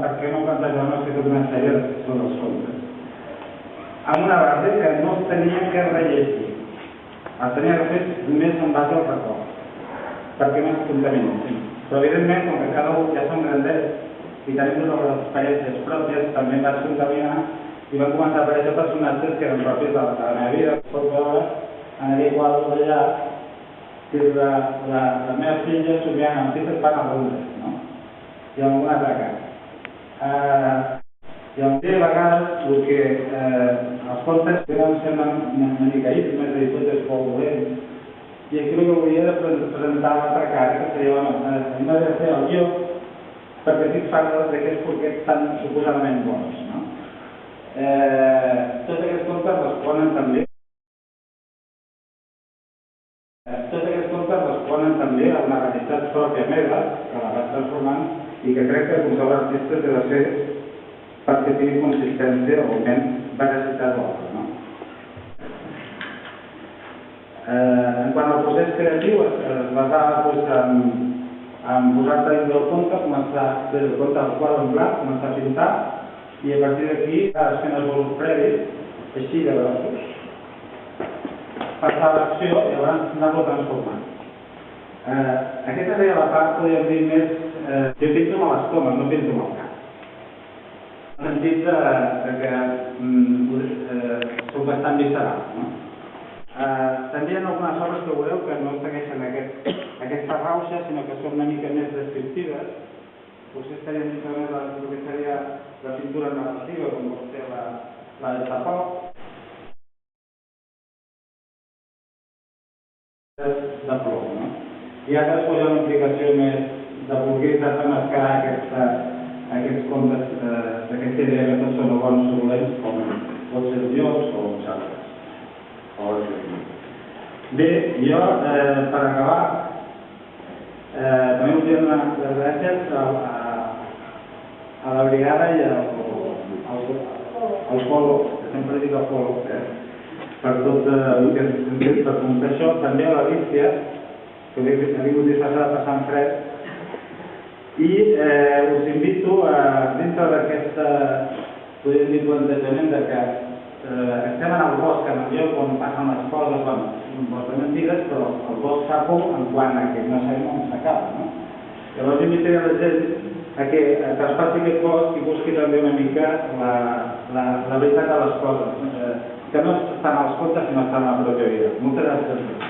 per què no plantejar una actitud més sèria sobre els comptes. Amb una base que no es tenia que rellegir, es tenia que fer més en base al record, perquè no es contamini. Però evidentment, com que cada un ja som grandets i tenim totes les experiències pròpies, també vas contaminar i van començar a aparèixer personatges que eren propis de la meva vida. Pots veure en aquell quadre d'allà que és la meva filla somiant amb Peter Pan a Londres, no? I amb una taca. I a vegades el que els contes tenen ser una mica íntimes i tot és molt dolent, I aquí el que volia era presentar l'altra cara, que seria, bueno, a mi m'agrada fer el guió perquè estic farta d'aquests porquets tan suposadament bons, no? Tots aquests comptes responen també a una realitat pròpia meva, que la vaig transformant i que crec que qualsevol artista té de fer perquè tingui consistència o almenys veracitat o altra, no? En quant al procés creatiu, es basava en posar-te dins del conte, començar des del conte al quadre en blanc, començar a pintar i a partir d'aquí has fent esbossos previs, així llavors passar a l'acció i llavors anar-lo transformant. Aquesta seria la part, podríem dir, més... Jo pinto amb l'estómac, no pinto amb el cap. En el sentit que soc bastant visceral, no? També hi ha algunes obres que veureu que no segueixen aquesta rauxa, sinó que són una mica més descriptives. Potser estarien dintre més del que seria la pintura narrativa, com pot ser la de Tapau. De plom, no? I ara després hi ha una implicació més de voler desenmascarar aquests contes d'aquesta idea que tots són bons o dolents, com pot ser Dios o uns altres. Bé, jo, per acabar, també voldria donar les gràcies a la brigada i al Polo, que sempre dic al Polo, per tot el que hem fet per muntar això, també a l'Alícia, que ha vingut disfressada de passant fred, i us invito a, dintre d'aquesta, podríem dir, plantejament de que estem en el bosc, en el lloc on passen les coses, bueno, un bosc de mentides, però el bosc fa por en quant a que no sabem on s'acaba, no? Llavors invitaré la gent a que traspassi aquest bosc i busqui també una mica la veritat de les coses, que no estan als contes sinó estan a la pròpia vida. Moltes gràcies.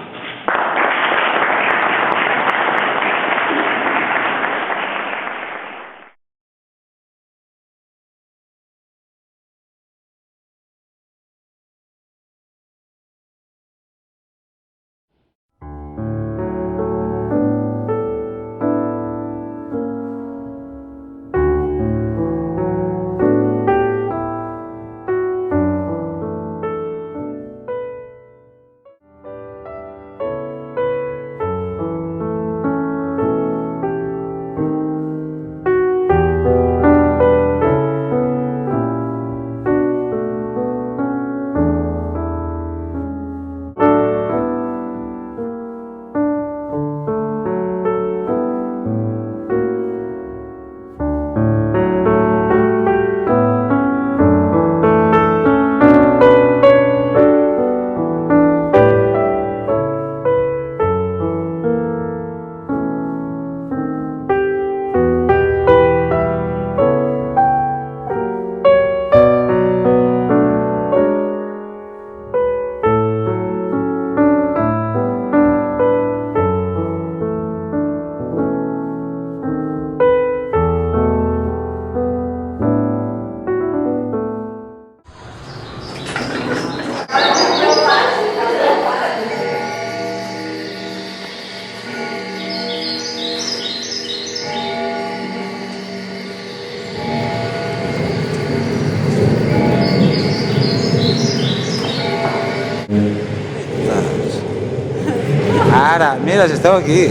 Ara, mira, si esteu aquí.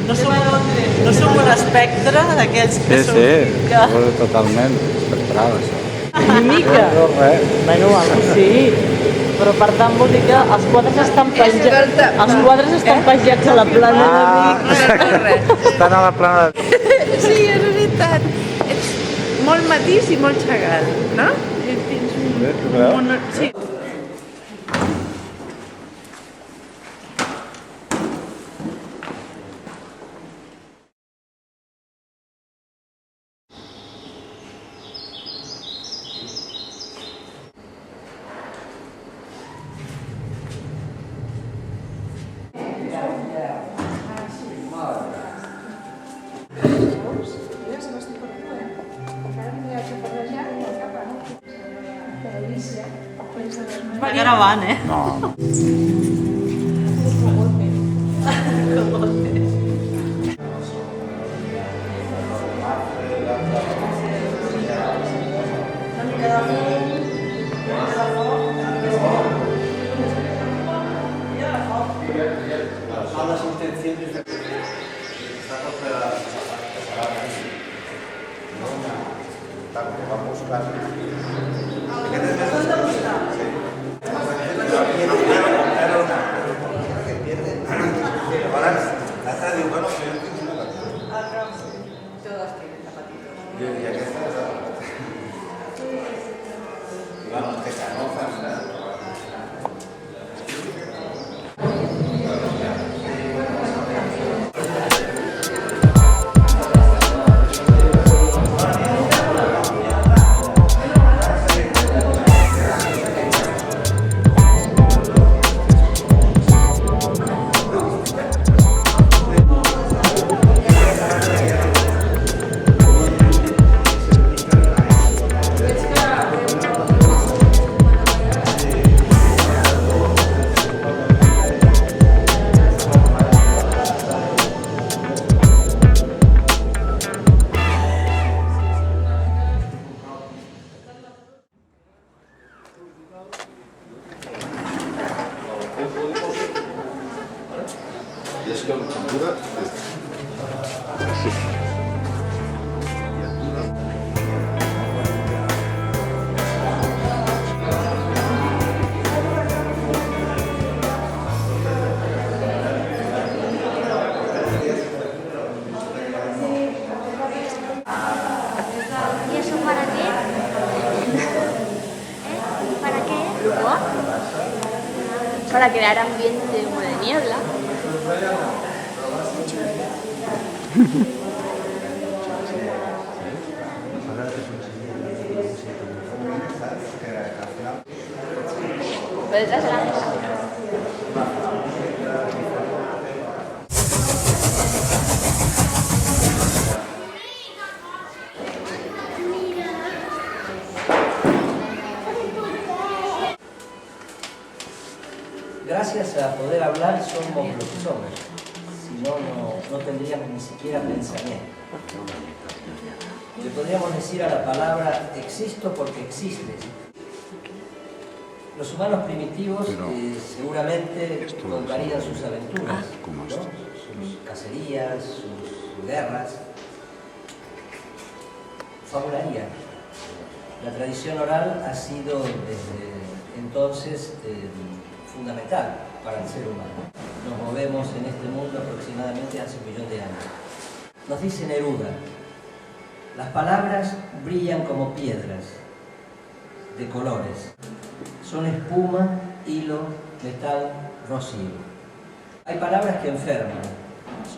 No som un espectre d'aquells que Sí, som... sí, totalment espectral, això. Una mica. No, res. Bueno, sí, però per tant vol dir que els quadres estan penjats, penjats a la plana de Vic. Estan a la plana de Vic. Sí, és veritat. Ets molt matís i molt xagal, no? Tens un... Sí. cara van, ¿eh? No, no. ¿Y eso para qué? ¿Para qué? Para crear ambiente como de niebla. Detrás de la mesa. Gracias a poder hablar somos lo que somos. Si no, no tendríamos ni siquiera pensamiento. Le podríamos decir a la palabra existo porque existes. Los humanos primitivos seguramente contarían sus aventuras, ¿no? Sus cacerías, sus guerras. Fabularían. La tradición oral ha sido desde entonces fundamental para el ser humano. Nos movemos en este mundo aproximadamente hace 1 millón de años. Nos dice Neruda, las palabras brillan como piedras, de colores. Son espuma, hilo, metal, rocío. Hay palabras que enferman,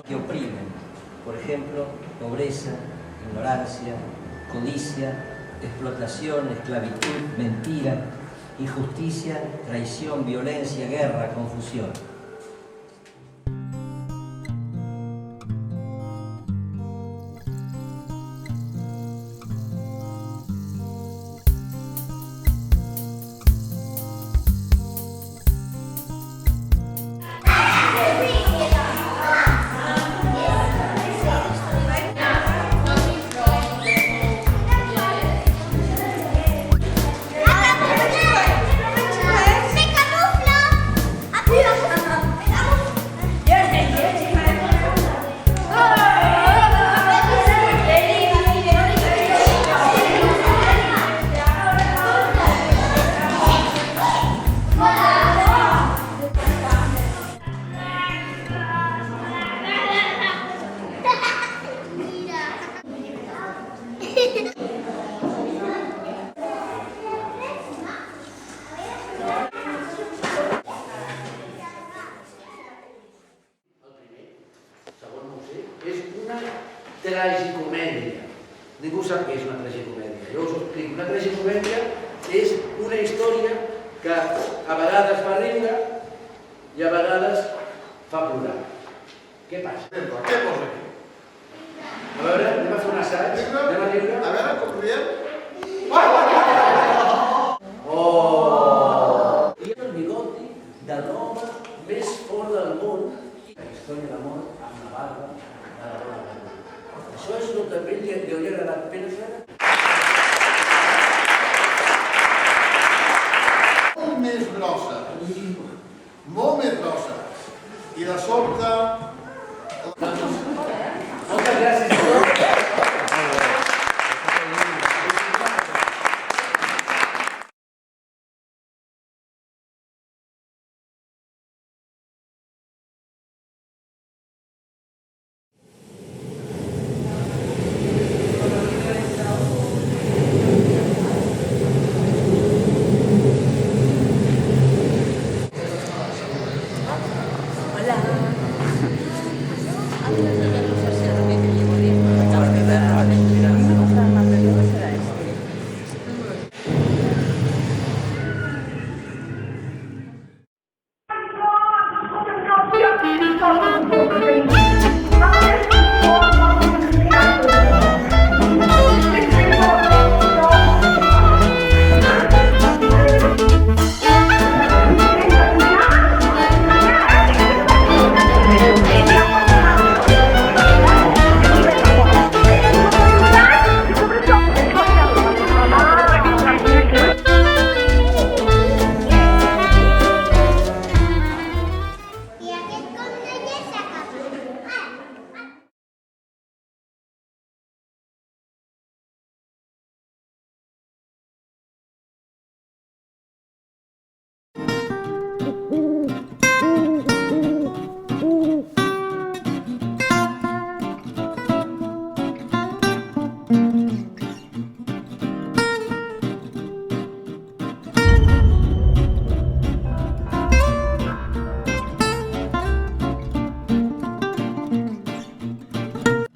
que oprimen. Por ejemplo, pobreza, ignorancia, codicia, explotación, esclavitud, mentira, injusticia, traición, violencia, guerra, confusión. tragicomèdia. Ningú sap què és una tragicomèdia. Jo us ho explico. Una tragicomèdia és una història que a vegades fa riure i a vegades fa plorar. Què passa? Què posa aquí? A veure, anem a fer un assaig. Anem a riure. A veure, com riem? Oh! I l'home més fort del món. La història d'amor amb la barba de la dona de Déu. Això és el que a ell li hauria agradat pensar. Molt més grossa, i de sobte